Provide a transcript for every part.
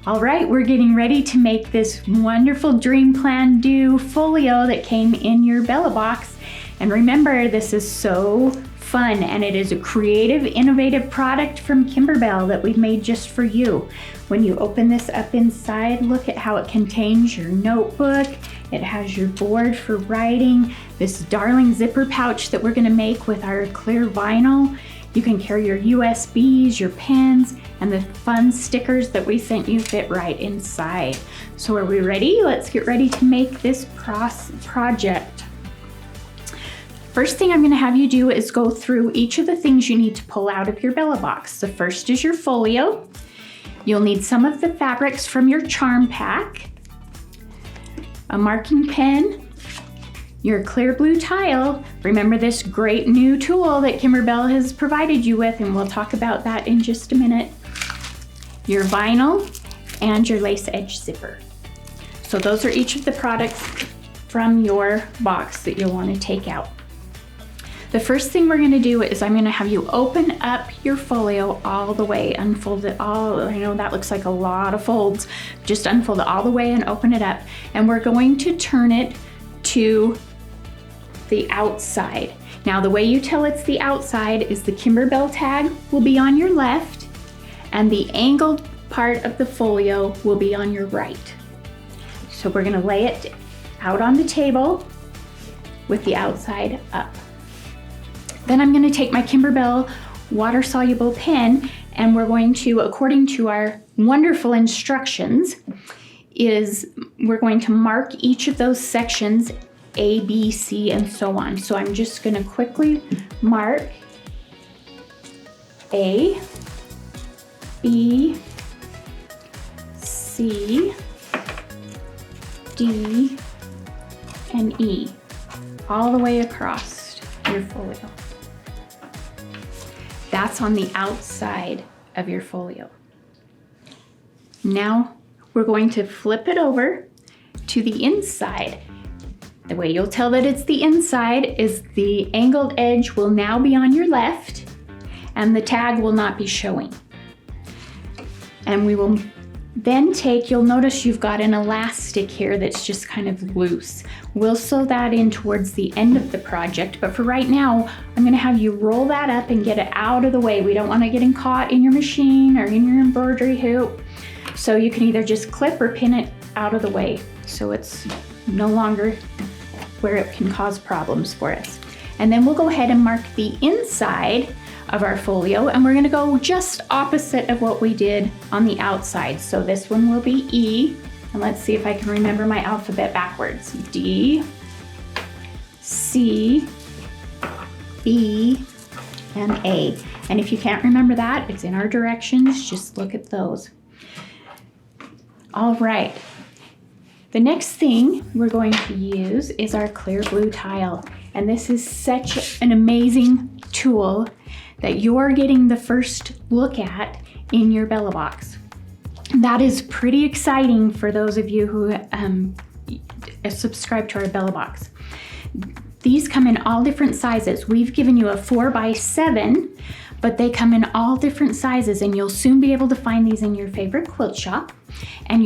All right, we're getting ready to make this wonderful Dream Plan Do folio that came in your Bella box. And remember, this is so fun, and it is a creative, innovative product from Kimberbell that we've made just for you. When you open this up inside, look at how it contains your notebook. It has your board for writing, this darling zipper pouch that we're gonna make with our clear vinyl. You can carry your USBs, your pens, and the fun stickers that we sent you fit right inside. So are we ready? Let's get ready to make this project. First thing I'm gonna have you do is go through each of the things you need to pull out of your Bella box. The first is your folio. You'll need some of the fabrics from your charm pack, a marking pen, your clear blue tile. Remember this great new tool that Kimberbell has provided you with, and we'll talk about that in just a minute. Your vinyl and your lace edge zipper. So those are each of the products from your box that you'll want to take out. The first thing we're going to do is I'm going to have you open up your folio all the way, unfold it all. I know that looks like a lot of folds. Just unfold it all the way and open it up. And we're going to turn it to the outside. Now the way you tell it's the outside is the Kimberbell tag will be on your left and the angled part of the folio will be on your right. So we're going to lay it out on the table with the outside up. Then I'm going to take my Kimberbell water-soluble pen, and we're going to, according to our wonderful instructions, we're going to mark each of those sections A, B, C, and so on. So I'm just going to quickly mark A, B, C, D, and E, all the way across your folio. That's on the outside of your folio. Now we're going to flip it over to the inside. The way you'll tell that it's the inside is the angled edge will now be on your left and the tag will not be showing. And we will then you'll notice you've got an elastic here that's just kind of loose. We'll sew that in towards the end of the project, but for right now, I'm gonna have you roll that up and get it out of the way. We don't wanna get it caught in your machine or in your embroidery hoop. So you can either just clip or pin it out of the way so it's no longer where it can cause problems for us. And then we'll go ahead and mark the inside of our folio, and we're going to go just opposite of what we did on the outside. So this one will be E, and let's see if I can remember my alphabet backwards. D, C, B, and A. And if you can't remember that, it's in our directions. Just look at those. All right. The next thing we're going to use is our clear blue tile. And this is such an amazing tool that you're getting the first look at in your Bella box. That is pretty exciting for those of you who subscribe to our Bella box. These come in all different sizes. We've given you a 4x7, but they come in all different sizes, and you'll soon be able to find these in your favorite quilt shop. And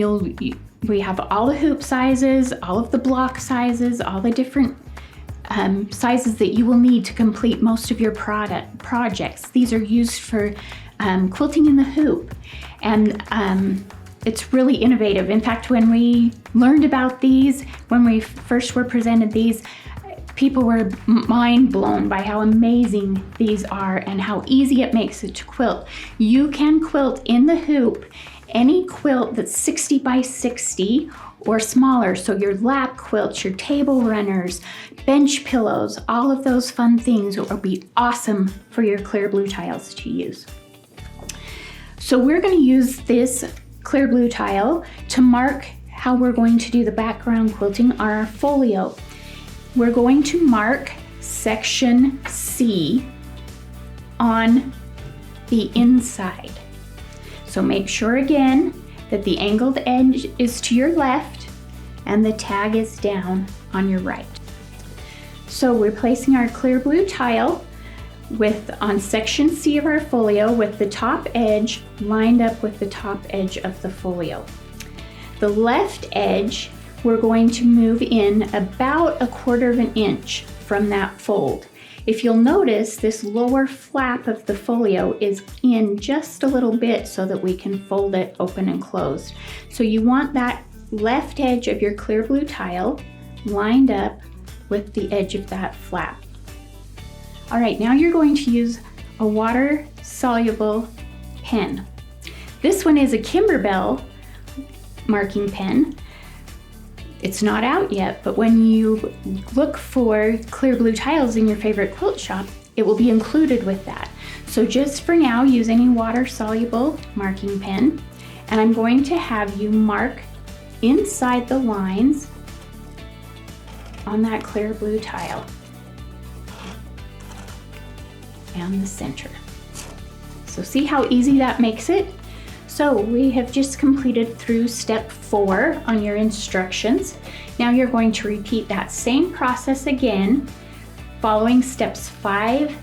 we have all the hoop sizes, all of the block sizes, all the different sizes that you will need to complete most of your projects. These are used for quilting in the hoop, and it's really innovative. In fact, when we learned about these, when we first were presented these, people were mind blown by how amazing these are and how easy it makes it to quilt. You can quilt in the hoop any quilt that's 60 by 60 or smaller. So your lap quilts, your table runners, bench pillows, all of those fun things will be awesome for your clear blue tiles to use. So we're going to use this clear blue tile to mark how we're going to do the background quilting on our folio. We're going to mark section C on the inside. So make sure again that the angled edge is to your left and the tag is down on your right. So we're placing our clear blue tile on section C of our folio with the top edge lined up with the top edge of the folio. The left edge, we're going to move in about 1/4 of an inch from that fold. If you'll notice, this lower flap of the folio is in just a little bit so that we can fold it open and closed. So you want that left edge of your clear blue tile lined up with the edge of that flap. All right, now you're going to use a water-soluble pen. This one is a Kimberbell marking pen. It's not out yet, but when you look for clear blue tiles in your favorite quilt shop, it will be included with that. So just for now, use any water-soluble marking pen, and I'm going to have you mark inside the lines on that clear blue tile and the center. So see how easy that makes it? So we have just completed through step 4 on your instructions. Now you're going to repeat that same process again, following steps 5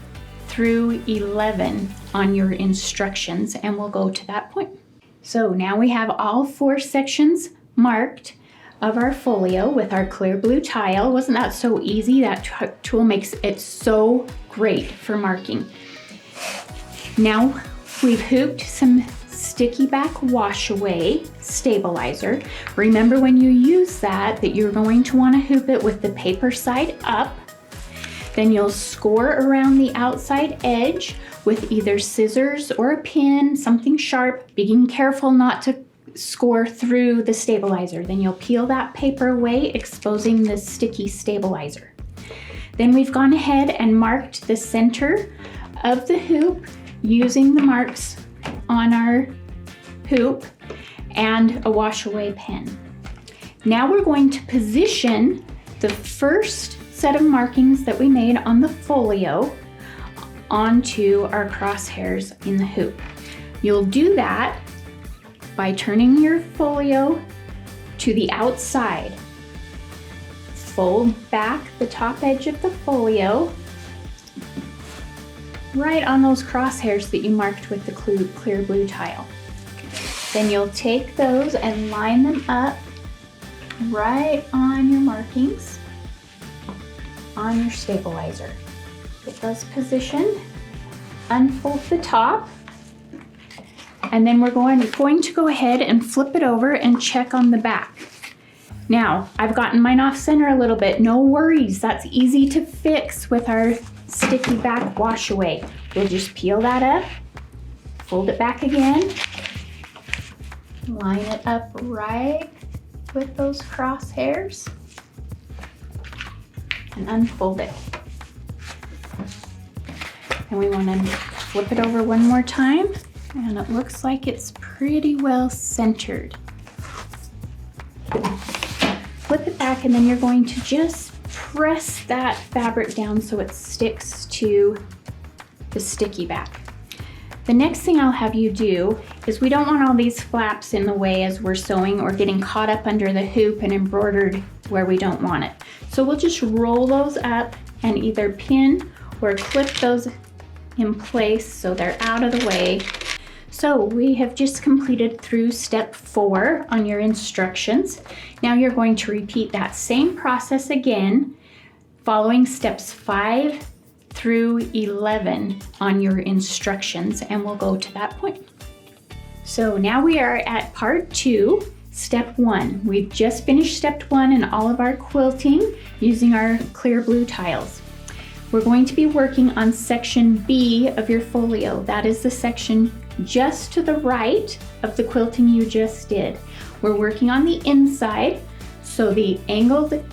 through 11 on your instructions, and we'll go to that point. So now we have all 4 sections marked of our folio with our clear blue tile. Wasn't that so easy? That tool makes it so great for marking. Now we've hooped some sticky back wash away stabilizer. Remember when you use that you're going to want to hoop it with the paper side up. Then you'll score around the outside edge with either scissors or a pin, something sharp, being careful not to score through the stabilizer. Then you'll peel that paper away, exposing the sticky stabilizer. Then we've gone ahead and marked the center of the hoop using the marks on our hoop and a wash away pen. Now we're going to position the first set of markings that we made on the folio onto our crosshairs in the hoop. You'll do that by turning your folio to the outside. Fold back the top edge of the folio right on those crosshairs that you marked with the clear blue tile. Then you'll take those and line them up right on your markings on your stabilizer. Get those positioned, unfold the top, and then we're going to go ahead and flip it over and check on the back. Now, I've gotten mine off center a little bit. No worries, that's easy to fix with our sticky back wash away. We'll just peel that up, fold it back again, line it up right with those crosshairs, and unfold it. And we want to flip it over one more time, and it looks like it's pretty well centered. Flip it back, and then you're going to just press that fabric down so it sticks to the sticky back. The next thing I'll have you do is, we don't want all these flaps in the way as we're sewing or getting caught up under the hoop and embroidered where we don't want it. So we'll just roll those up and either pin or clip those in place so they're out of the way. So we have just completed through step 4 on your instructions. Now you're going to repeat that same process again, following steps 5 through 11 on your instructions, and we'll go to that point. So now we are at part 2, step 1. We've just finished step 1 in all of our quilting using our clear blue tiles. We're going to be working on section B of your folio. That is the section just to the right of the quilting you just did. We're working on the inside, so the angled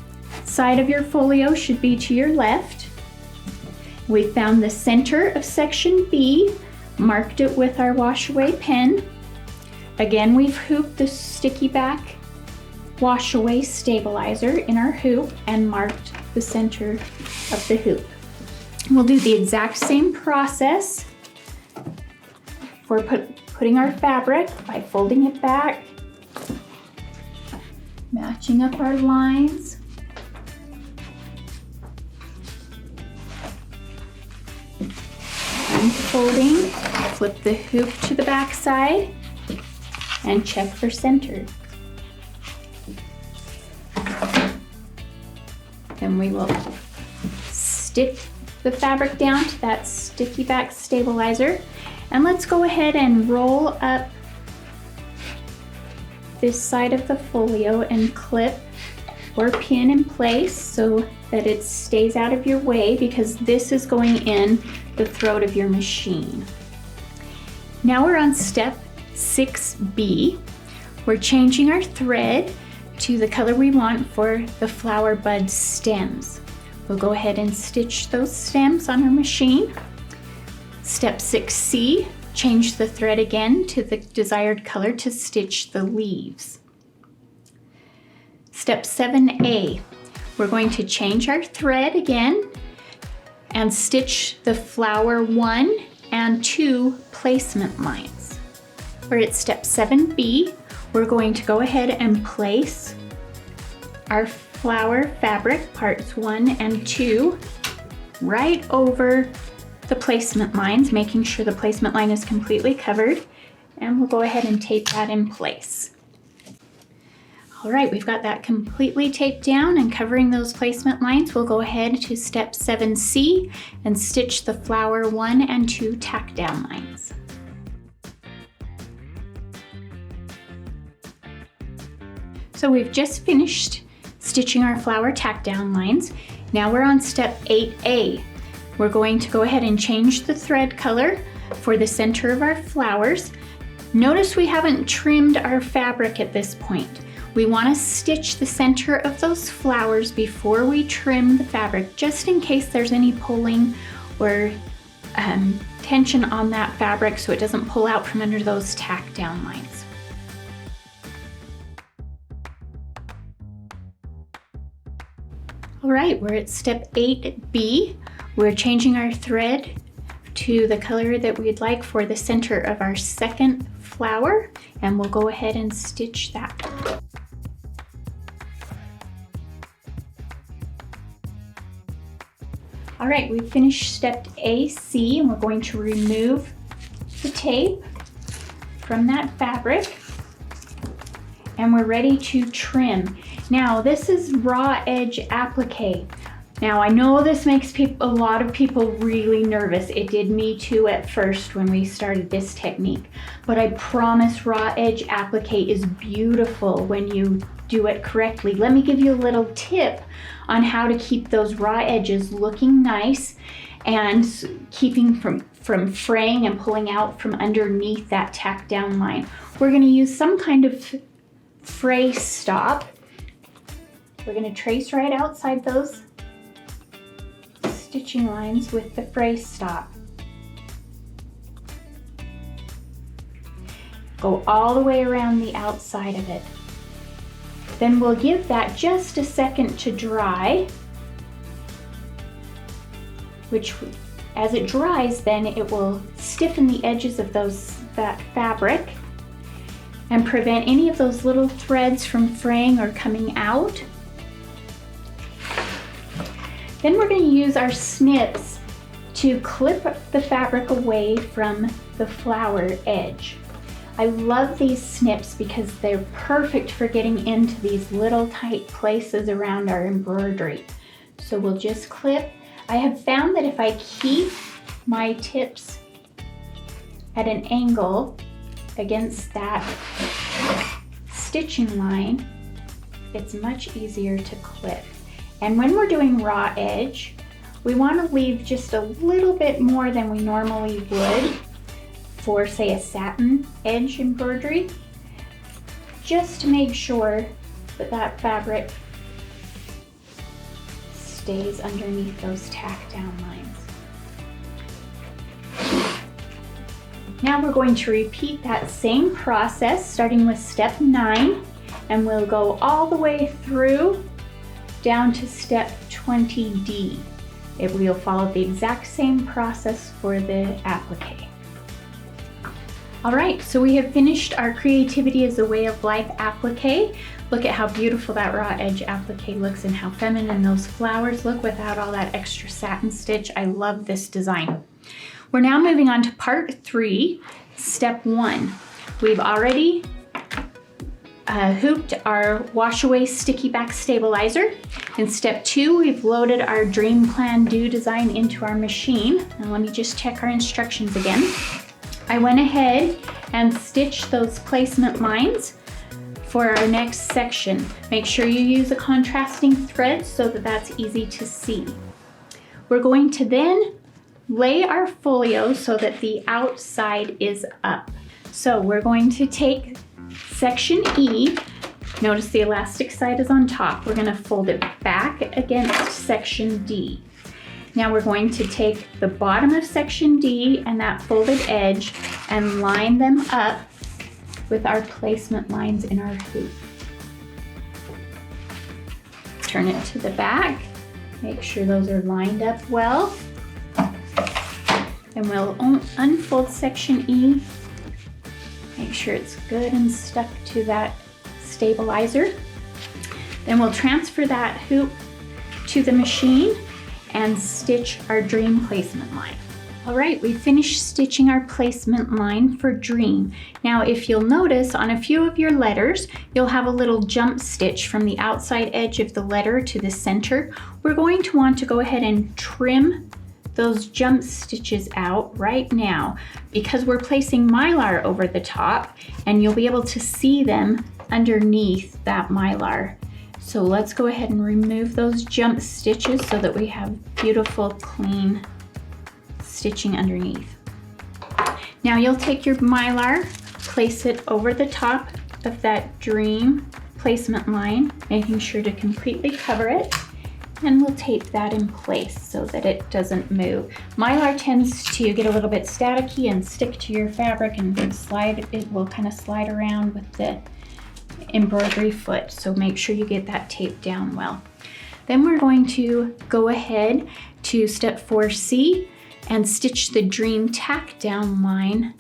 side of your folio should be to your left. We found the center of section B, marked it with our wash away pen. Again, we've hooped the sticky back wash away stabilizer in our hoop and marked the center of the hoop. We'll do the exact same process for putting our fabric by folding it back, matching up our lines, unfolding, flip the hoop to the back side and check for center. Then we will stick the fabric down to that sticky back stabilizer, and let's go ahead and roll up this side of the folio and clip or pin in place so that it stays out of your way, because this is going in the throat of your machine. Now we're on step 6B. We're changing our thread to the color we want for the flower bud stems. We'll go ahead and stitch those stems on our machine. Step 6C, change the thread again to the desired color to stitch the leaves. Step 7A, we're going to change our thread again and stitch the flower 1 and 2 placement lines. We're at step 7B, we're going to go ahead and place our flower fabric parts 1 and 2 right over the placement lines, making sure the placement line is completely covered, and we'll go ahead and tape that in place. All right, we've got that completely taped down and covering those placement lines. We'll go ahead to step 7C and stitch the flower 1 and 2 tack down lines. So we've just finished stitching our flower tack down lines. Now we're on step 8A. We're going to go ahead and change the thread color for the center of our flowers. Notice we haven't trimmed our fabric at this point. We want to stitch the center of those flowers before we trim the fabric, just in case there's any pulling or tension on that fabric so it doesn't pull out from under those tack down lines. All right, we're at step 8B. We're changing our thread to the color that we'd like for the center of our second flower, and we'll go ahead and stitch that. All right, we've finished step AC, and we're going to remove the tape from that fabric, and we're ready to trim. Now, this is raw edge applique. Now, I know this makes a lot of people really nervous. It did me too at first when we started this technique, but I promise raw edge applique is beautiful when you do it correctly. Let me give you a little tip on how to keep those raw edges looking nice and keeping from fraying and pulling out from underneath that tack down line. We're going to use some kind of fray stop. We're going to trace right outside those stitching lines with the fray stop. Go all the way around the outside of it. Then we'll give that just a second to dry, which as it dries, then it will stiffen the edges of that fabric and prevent any of those little threads from fraying or coming out. Then we're going to use our snips to clip the fabric away from the flower edge. I love these snips because they're perfect for getting into these little tight places around our embroidery. So we'll just clip. I have found that if I keep my tips at an angle against that stitching line, it's much easier to clip. And when we're doing raw edge, we want to leave just a little bit more than we normally would for, say, a satin edge embroidery, just to make sure that that fabric stays underneath those tack down lines. Now we're going to repeat that same process starting with step 9, and we'll go all the way through down to step 20D. We'll follow the exact same process for the applique. All right, so we have finished our Creativity is a Way of Life applique. Look at how beautiful that raw edge applique looks and how feminine those flowers look without all that extra satin stitch. I love this design. We're now moving on to part 3, step 1. We've already hooped our wash away sticky back stabilizer. In step 2, we've loaded our Dream Plan Do design into our machine. Now let me just check our instructions again. I went ahead and stitched those placement lines for our next section. Make sure you use a contrasting thread so that that's easy to see. We're going to then lay our folio so that the outside is up. So we're going to take section E. Notice the elastic side is on top. We're going to fold it back against section D. Now we're going to take the bottom of section D and that folded edge and line them up with our placement lines in our hoop. Turn it to the back. Make sure those are lined up well. And we'll unfold section E. Make sure it's good and stuck to that stabilizer. Then we'll transfer that hoop to the machine and stitch our Dream placement line. All right, we finished stitching our placement line for Dream. Now, if you'll notice on a few of your letters, you'll have a little jump stitch from the outside edge of the letter to the center. We're going to want to go ahead and trim those jump stitches out right now because we're placing Mylar over the top and you'll be able to see them underneath that Mylar. So let's go ahead and remove those jump stitches so that we have beautiful, clean stitching underneath. Now you'll take your Mylar, place it over the top of that Dream placement line, making sure to completely cover it, and we'll tape that in place so that it doesn't move. Mylar tends to get a little bit staticky and stick to your fabric and slide. It will kind of slide around with the embroidery foot, so make sure you get that taped down well. Then we're going to go ahead to step 4C and stitch the Dream tack down line.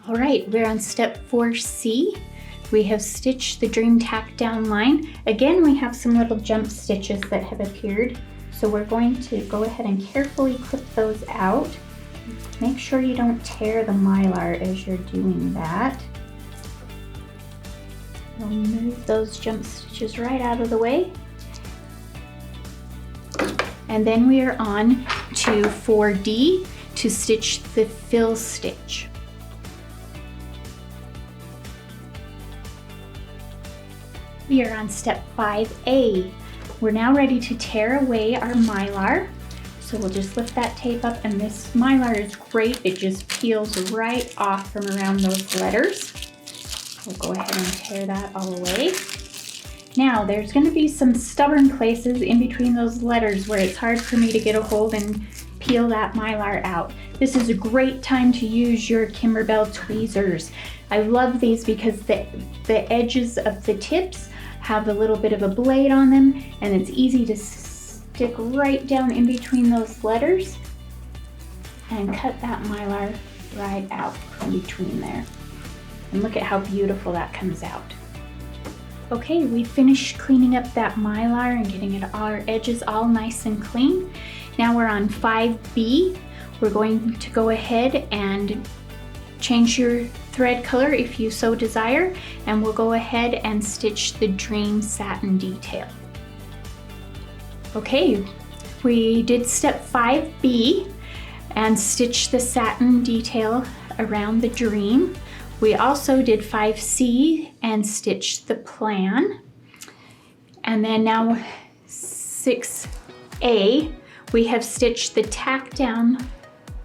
All right, we're on step 4C. We have stitched the Dream tack down line. Again, we have some little jump stitches that have appeared. So we're going to go ahead and carefully clip those out. Make sure you don't tear the Mylar as you're doing that. We'll move those jump stitches right out of the way. And then we are on to 4D to stitch the fill stitch. We are on step 5A. We're now ready to tear away our Mylar. So we'll just lift that tape up, and this Mylar is great. It just peels right off from around those letters. We'll go ahead and tear that all away. Now, there's going to be some stubborn places in between those letters where it's hard for me to get a hold and peel that Mylar out. This is a great time to use your Kimberbell tweezers. I love these because the edges of the tips have a little bit of a blade on them, and it's easy to stick right down in between those letters and cut that Mylar right out from between there. And look at how beautiful that comes out. Okay, we finished cleaning up that Mylar and getting our edges all nice and clean. Now we're on 5B. We're going to go ahead and change your thread color if you so desire, and we'll go ahead and stitch the Dream satin detail. Okay, we did step 5B and stitched the satin detail around the Dream. We also did 5C and stitched the plan. And then now 6A, we have stitched the tack down,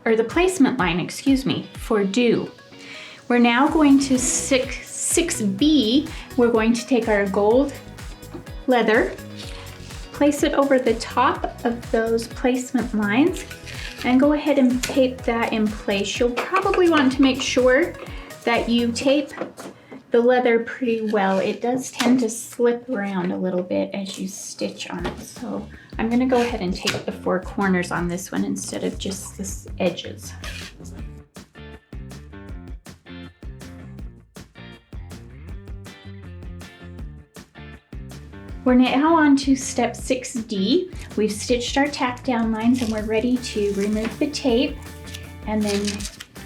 or the placement line, excuse me, for Do. We're now going to 6B, we're going to take our gold leather, place it over the top of those placement lines, and go ahead and tape that in place. You'll probably want to make sure that you tape the leather pretty well. It does tend to slip around a little bit as you stitch on it. So I'm going to go ahead and tape the 4 corners on this one instead of just the edges. We're now on to step 6D. We've stitched our tack down lines and we're ready to remove the tape. and then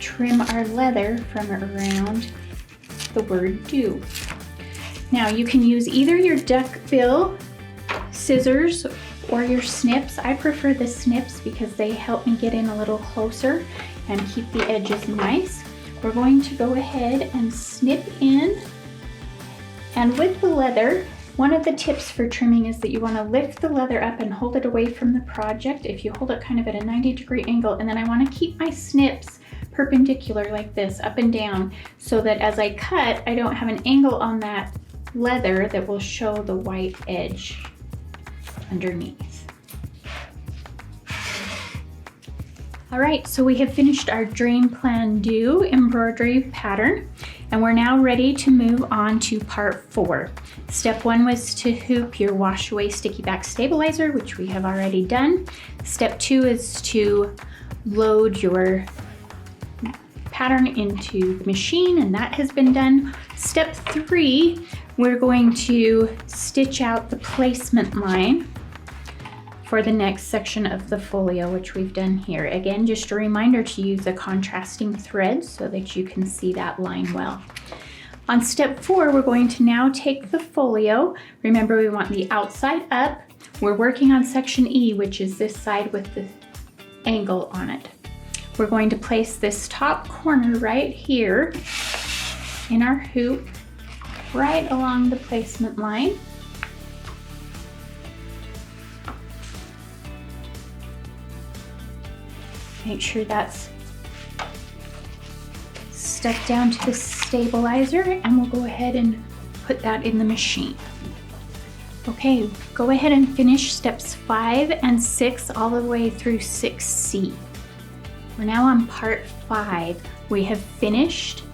trim our leather from around the word do. Now you can use either your duckbill scissors or your snips. I prefer the snips because they help me get in a little closer and keep the edges nice. We're going to go ahead and snip in. And with the leather, one of the tips for trimming is that you want to lift the leather up and hold it away from the project. If you hold it kind of at a 90-degree angle, and then I want to keep my snips perpendicular like this, up and down, so that as I cut, I don't have an angle on that leather that will show the white edge underneath. All right, so we have finished our Dream Plan Do embroidery pattern, and we're now ready to move on to part 4. Step 1 was to hoop your wash away sticky back stabilizer, which we have already done. Step 2 is to load your pattern into the machine, and that has been done. Step 3, we're going to stitch out the placement line for the next section of the folio, which we've done here. Again, just a reminder to use a contrasting thread so that you can see that line well. On step 4, we're going to now take the folio. Remember, we want the outside up. We're working on section E, which is this side with the angle on it. We're going to place this top corner right here in our hoop, right along the placement line. Make sure that's stuck down to the stabilizer, and we'll go ahead and put that in the machine. Okay, go ahead and finish steps 5 and 6 all the way through 6C. We're now on part 5. We have finished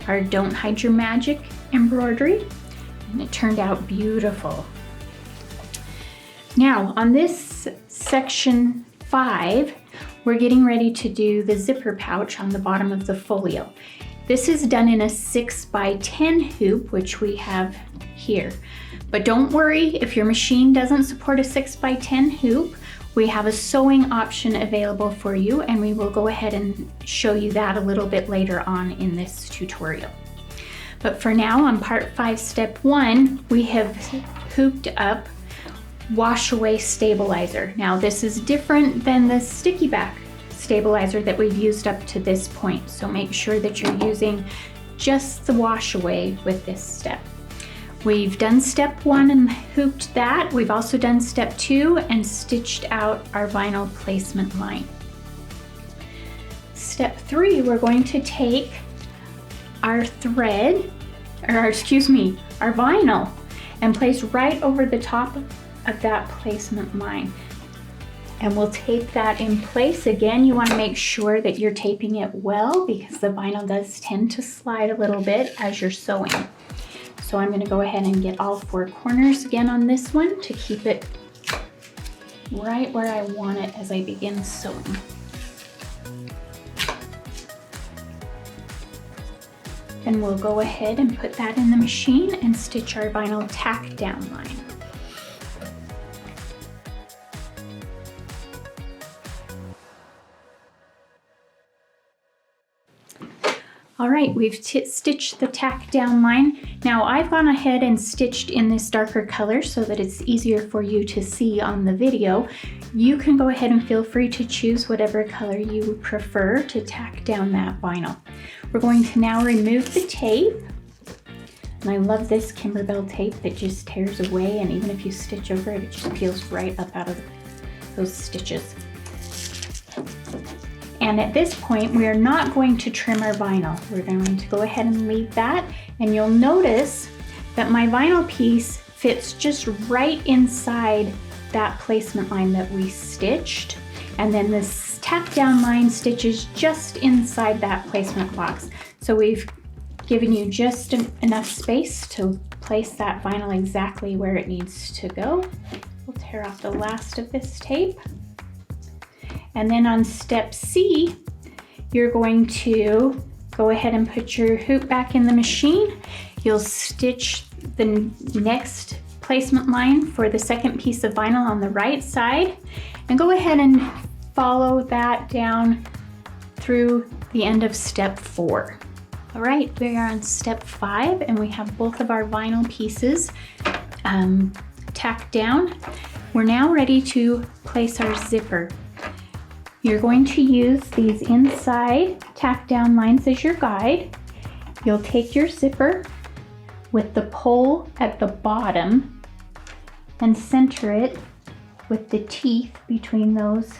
our Don't Hide Your Magic embroidery, and it turned out beautiful. Now on this section 5, we're getting ready to do the zipper pouch on the bottom of the folio. This is done in a 6x10 hoop, which we have here. But don't worry if your machine doesn't support a 6x10 hoop. We have a sewing option available for you, and we will go ahead and show you that a little bit later on in this tutorial. But for now, on part 5, step 1, we have hooped up wash away stabilizer. Now this is different than the sticky back stabilizer that we've used up to this point, so make sure that you're using just the wash away with this step. We've done step 1 and hooped that. We've also done step 2 and stitched out our vinyl placement line. Step 3, we're going to take our thread, our vinyl, and place right over the top of that placement line. And we'll tape that in place. Again, you want to make sure that you're taping it well because the vinyl does tend to slide a little bit as you're sewing. So I'm going to go ahead and get all 4 corners again on this one to keep it right where I want it as I begin sewing. Then we'll go ahead and put that in the machine and stitch our vinyl tack down line. All right, we've stitched the tack down line. Now I've gone ahead and stitched in this darker color so that it's easier for you to see on the video. You can go ahead and feel free to choose whatever color you prefer to tack down that vinyl. We're going to now remove the tape. And I love this Kimberbell tape that just tears away, and even if you stitch over it, it just peels right up out of those stitches. And at this point, we are not going to trim our vinyl. We're going to go ahead and leave that. And you'll notice that my vinyl piece fits just right inside that placement line that we stitched. And then this tack down line stitches just inside that placement box. So we've given you just enough space to place that vinyl exactly where it needs to go. We'll tear off the last of this tape. And then on step C, you're going to go ahead and put your hoop back in the machine. You'll stitch the next placement line for the second piece of vinyl on the right side, and go ahead and follow that down through the end of step 4. All right, we are on step 5 and we have both of our vinyl pieces tacked down. We're now ready to place our zipper. You're going to use these inside tack down lines as your guide. You'll take your zipper with the pole at the bottom and center it with the teeth between those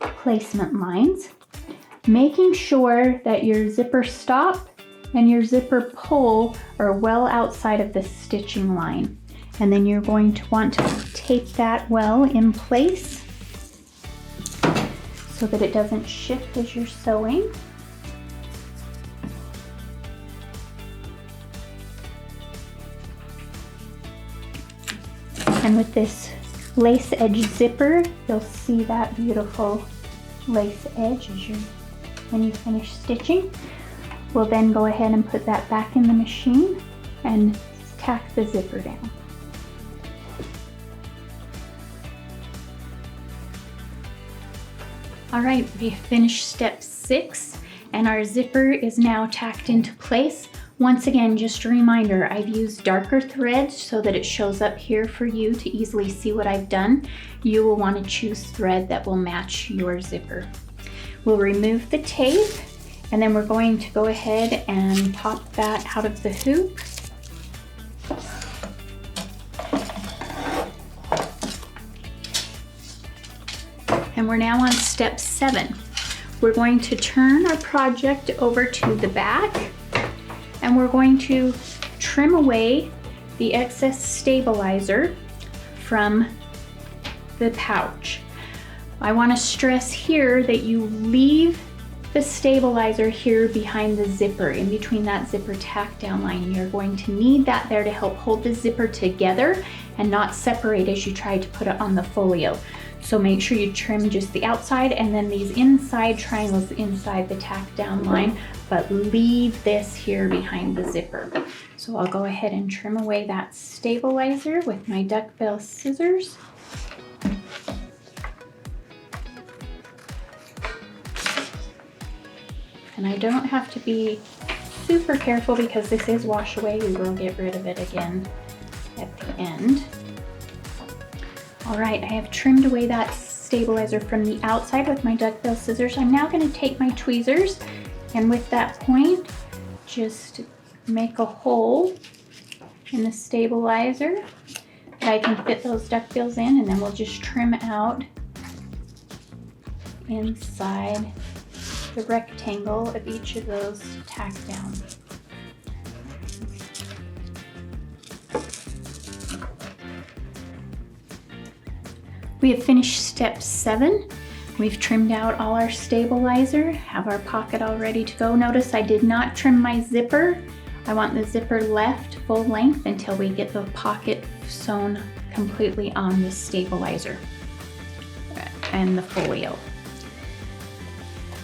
placement lines, making sure that your zipper stop and your zipper pole are well outside of the stitching line. And then you're going to want to tape that well in place so that it doesn't shift as you're sewing. And with this lace edge zipper, you'll see that beautiful lace edge when you finish stitching. We'll then go ahead and put that back in the machine and tack the zipper down. All right, we finished step 6 and our zipper is now tacked into place. Once again, just a reminder, I've used darker threads so that it shows up here for you to easily see what I've done. You will want to choose thread that will match your zipper. We'll remove the tape and then we're going to go ahead and pop that out of the hoop. And we're now on step 7. We're going to turn our project over to the back and we're going to trim away the excess stabilizer from the pouch. I want to stress here that you leave the stabilizer here behind the zipper, in between that zipper tack down line. You're going to need that there to help hold the zipper together and not separate as you try to put it on the folio. So make sure you trim just the outside and then these inside triangles inside the tack down line, but leave this here behind the zipper. So I'll go ahead and trim away that stabilizer with my duckbill scissors. And I don't have to be super careful because this is wash away. We will get rid of it again at the end. All right, I have trimmed away that stabilizer from the outside with my duckbill scissors. I'm now going to take my tweezers and with that point, just make a hole in the stabilizer that I can fit those duckbills in, and then we'll just trim out inside the rectangle of each of those tack downs. We have finished step 7. We've trimmed out all our stabilizer, have our pocket all ready to go. Notice I did not trim my zipper. I want the zipper left full length until we get the pocket sewn completely on the stabilizer and the folio.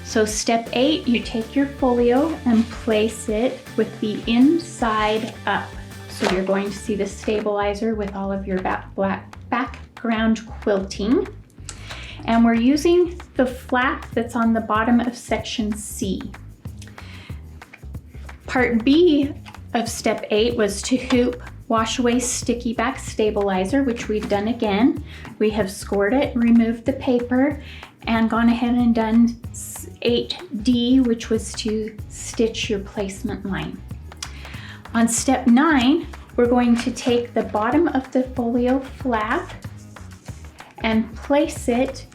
So step 8, you take your folio and place it with the inside up. So you're going to see the stabilizer with all of your background quilting. And we're using the flap that's on the bottom of section C. Part B of step 8 was to hoop wash away sticky back stabilizer, which we've done again. We have scored it, removed the paper, and gone ahead and done 8D, which was to stitch your placement line. On step 9, we're going to take the bottom of the folio flap and place it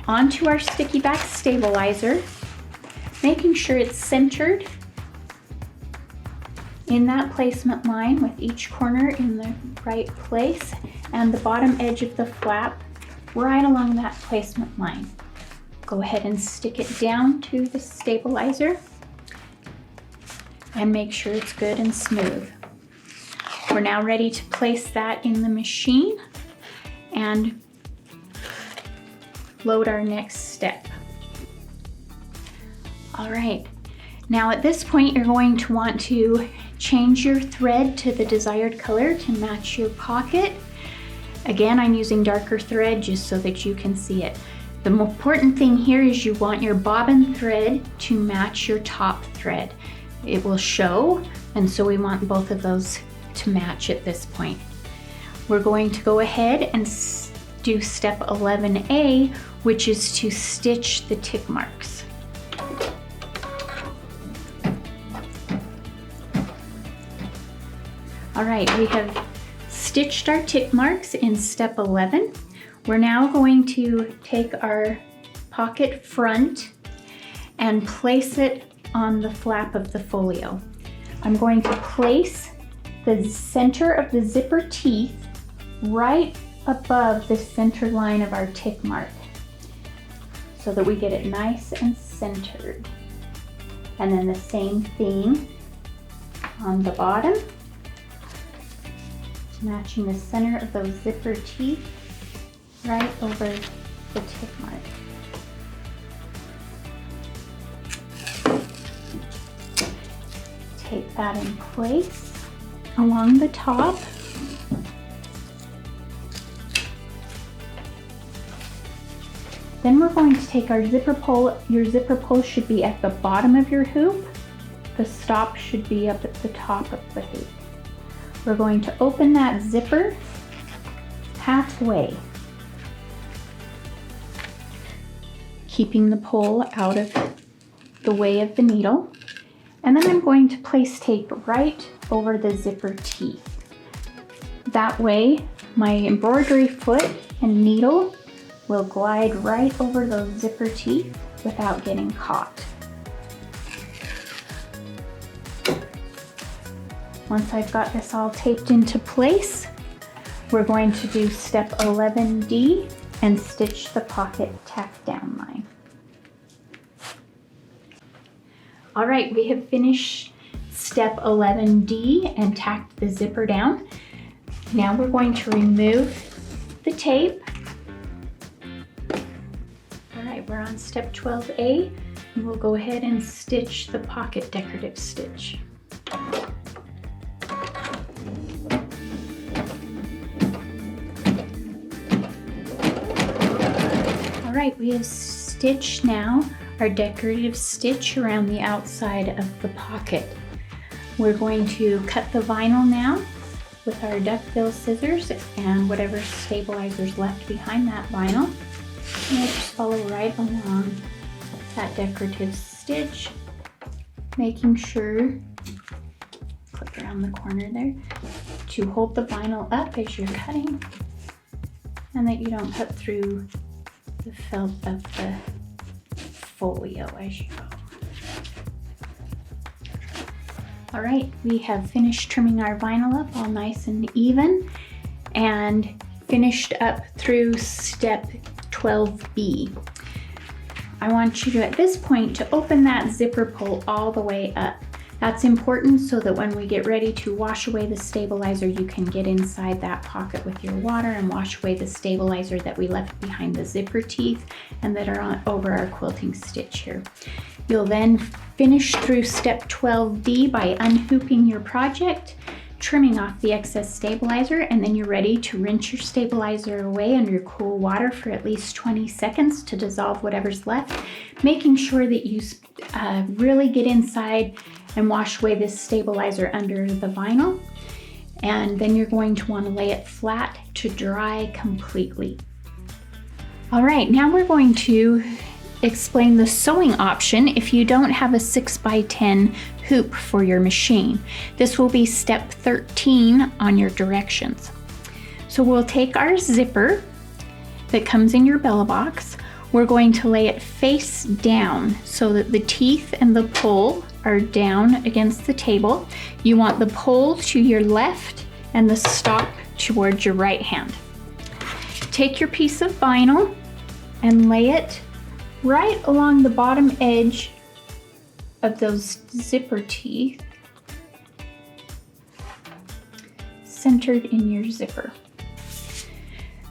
onto our sticky back stabilizer, making sure it's centered in that placement line with each corner in the right place and the bottom edge of the flap right along that placement line. Go ahead and stick it down to the stabilizer and make sure it's good and smooth. We're now ready to place that in the machine and load our next step. All right, now at this point you're going to want to change your thread to the desired color to match your pocket. Again, I'm using darker thread just so that you can see it. The important thing here is you want your bobbin thread to match your top thread. It will show, and so we want both of those to match at this point. We're going to go ahead and do step 11A, which is to stitch the tick marks. All right, we have stitched our tick marks in step 11. We're now going to take our pocket front and place it on the flap of the folio. I'm going to place the center of the zipper teeth right above the center line of our tick mark so that we get it nice and centered. And then the same thing on the bottom, matching the center of those zipper teeth right over the tick mark. Take that in place along the top. Then we're going to take our zipper pull. Your zipper pull should be at the bottom of your hoop. The stop should be up at the top of the hoop. We're going to open that zipper halfway, keeping the pull out of the way of the needle. And then I'm going to place tape right over the zipper teeth. That way my embroidery foot and needle will glide right over those zipper teeth without getting caught. Once I've got this all taped into place, we're going to do step 11D and stitch the pocket tack down line. All right, we have finished step 11D and tacked the zipper down. Now we're going to remove the tape. All right, we're on step 12A, and we'll go ahead and stitch the pocket decorative stitch. All right, we have stitched now our decorative stitch around the outside of the pocket. We're going to cut the vinyl now with our duckbill scissors and whatever stabilizer's left behind that vinyl. And we'll just follow right along that decorative stitch, making sure, clip around the corner there, to hold the vinyl up as you're cutting and that you don't cut through the felt of the folio as you go. All right, we have finished trimming our vinyl up all nice and even and finished up through step 12B. I want you to, at this point, to open that zipper pull all the way up. That's important so that when we get ready to wash away the stabilizer, you can get inside that pocket with your water and wash away the stabilizer that we left behind the zipper teeth and that are over our quilting stitch here. You'll then finish through step 12D by unhooping your project, trimming off the excess stabilizer, and then you're ready to rinse your stabilizer away under cool water for at least 20 seconds to dissolve whatever's left, making sure that you really get inside and wash away this stabilizer under the vinyl. And then you're going to want to lay it flat to dry completely. All right, now we're going to explain the sewing option if you don't have a 6x10 hoop for your machine. This will be step 13 on your directions. So we'll take our zipper that comes in your Bella box. We're going to lay it face down so that the teeth and the pull are down against the table. You want the pull to your left and the stop towards your right hand. Take your piece of vinyl and lay it right along the bottom edge of those zipper teeth, centered in your zipper.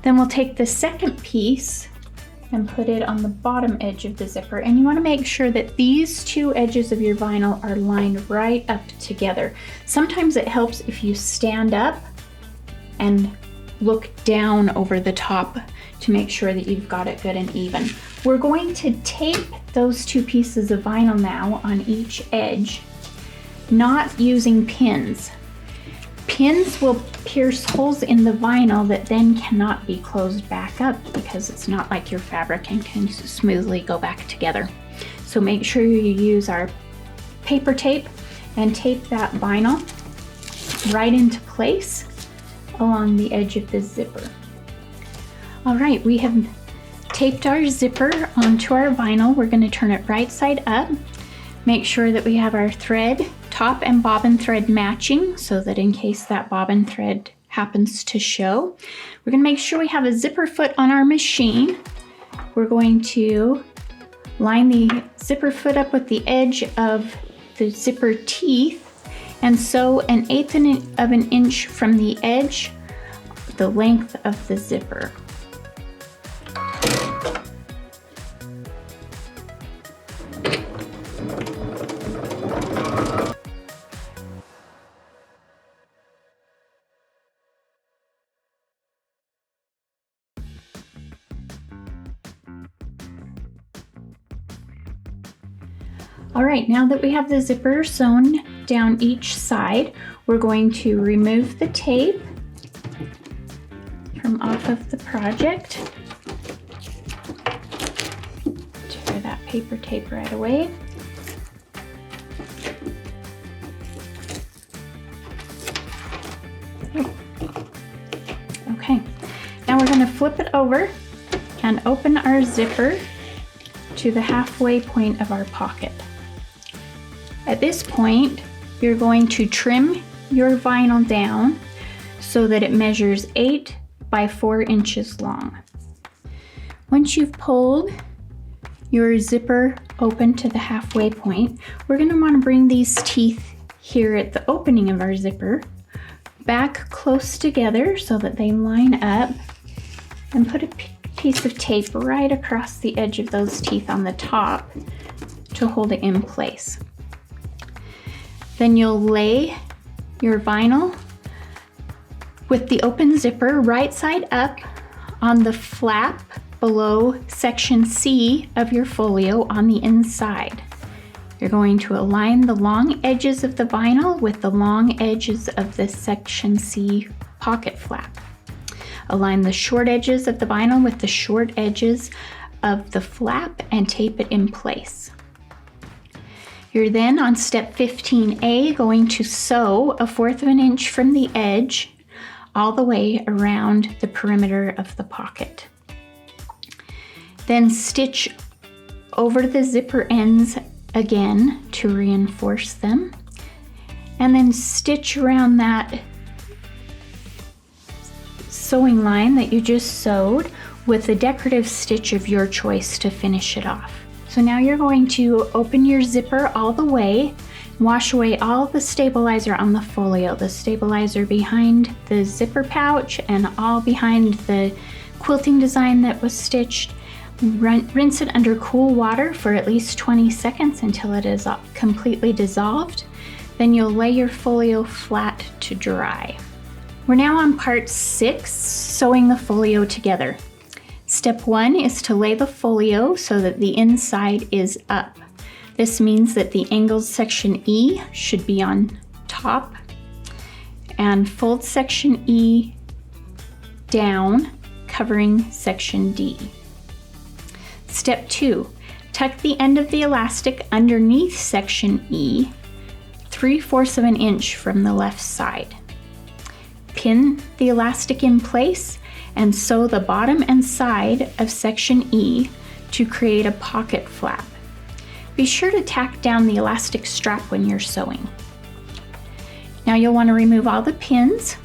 Then we'll take the second piece and put it on the bottom edge of the zipper. And you want to make sure that these two edges of your vinyl are lined right up together. Sometimes it helps if you stand up and look down over the top to make sure that you've got it good and even. We're going to tape those two pieces of vinyl now on each edge, not using pins. Pins will pierce holes in the vinyl that then cannot be closed back up because it's not like your fabric and can smoothly go back together. So make sure you use our paper tape and tape that vinyl right into place along the edge of the zipper. All right, we have taped our zipper onto our vinyl. We're going to turn it right side up. Make sure that we have our thread, top and bobbin thread matching so that in case that bobbin thread happens to show. We're going to make sure we have a zipper foot on our machine. We're going to line the zipper foot up with the edge of the zipper teeth and sew 1/8 of an inch from the edge, the length of the zipper. All right, now that we have the zipper sewn down each side, we're going to remove the tape from off of the project. Tear that paper tape right away. Okay, now we're going to flip it over and open our zipper to the halfway point of our pocket. At this point, you're going to trim your vinyl down so that it measures 8 by 4 inches long. Once you've pulled your zipper open to the halfway point, we're going to want to bring these teeth here at the opening of our zipper back close together so that they line up, and put a piece of tape right across the edge of those teeth on the top to hold it in place. Then you'll lay your vinyl with the open zipper right side up on the flap below section C of your folio on the inside. You're going to align the long edges of the vinyl with the long edges of the section C pocket flap. Align the short edges of the vinyl with the short edges of the flap and tape it in place. You're then on step 15A going to sew 1/4 of an inch from the edge all the way around the perimeter of the pocket. Then stitch over the zipper ends again to reinforce them, and then stitch around that sewing line that you just sewed with a decorative stitch of your choice to finish it off. So now you're going to open your zipper all the way, wash away all the stabilizer on the folio, the stabilizer behind the zipper pouch and all behind the quilting design that was stitched. Rinse it under cool water for at least 20 seconds until it is completely dissolved. Then you'll lay your folio flat to dry. We're now on part 6, sewing the folio together. Step 1 is to lay the folio so that the inside is up. This means that the angled section E should be on top, and fold section E down, covering section D. Step 2, tuck the end of the elastic underneath section E 3/4 of an inch from the left side. Pin the elastic in place and sew the bottom and side of section E to create a pocket flap. Be sure to tack down the elastic strap when you're sewing. Now you'll want to remove all the pins,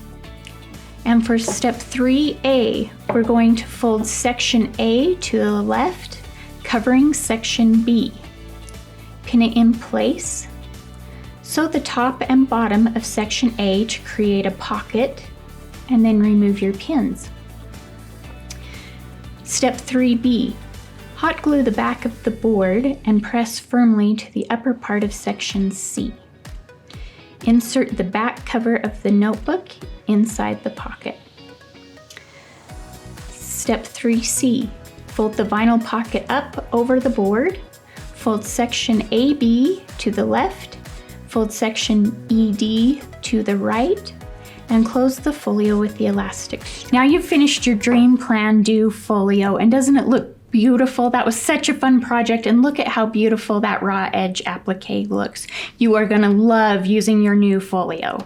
and for step 3A, we're going to fold section A to the left, covering section B. Pin it in place. Sew the top and bottom of section A to create a pocket, and then remove your pins. Step 3B, hot glue the back of the board and press firmly to the upper part of section C. Insert the back cover of the notebook inside the pocket. Step 3C, fold the vinyl pocket up over the board, fold section AB to the left, fold section ED to the right, and close the folio with the elastic. Now you've finished your Dream Plan Do folio, and doesn't it look beautiful? That was such a fun project, and look at how beautiful that raw edge applique looks. You are gonna love using your new folio.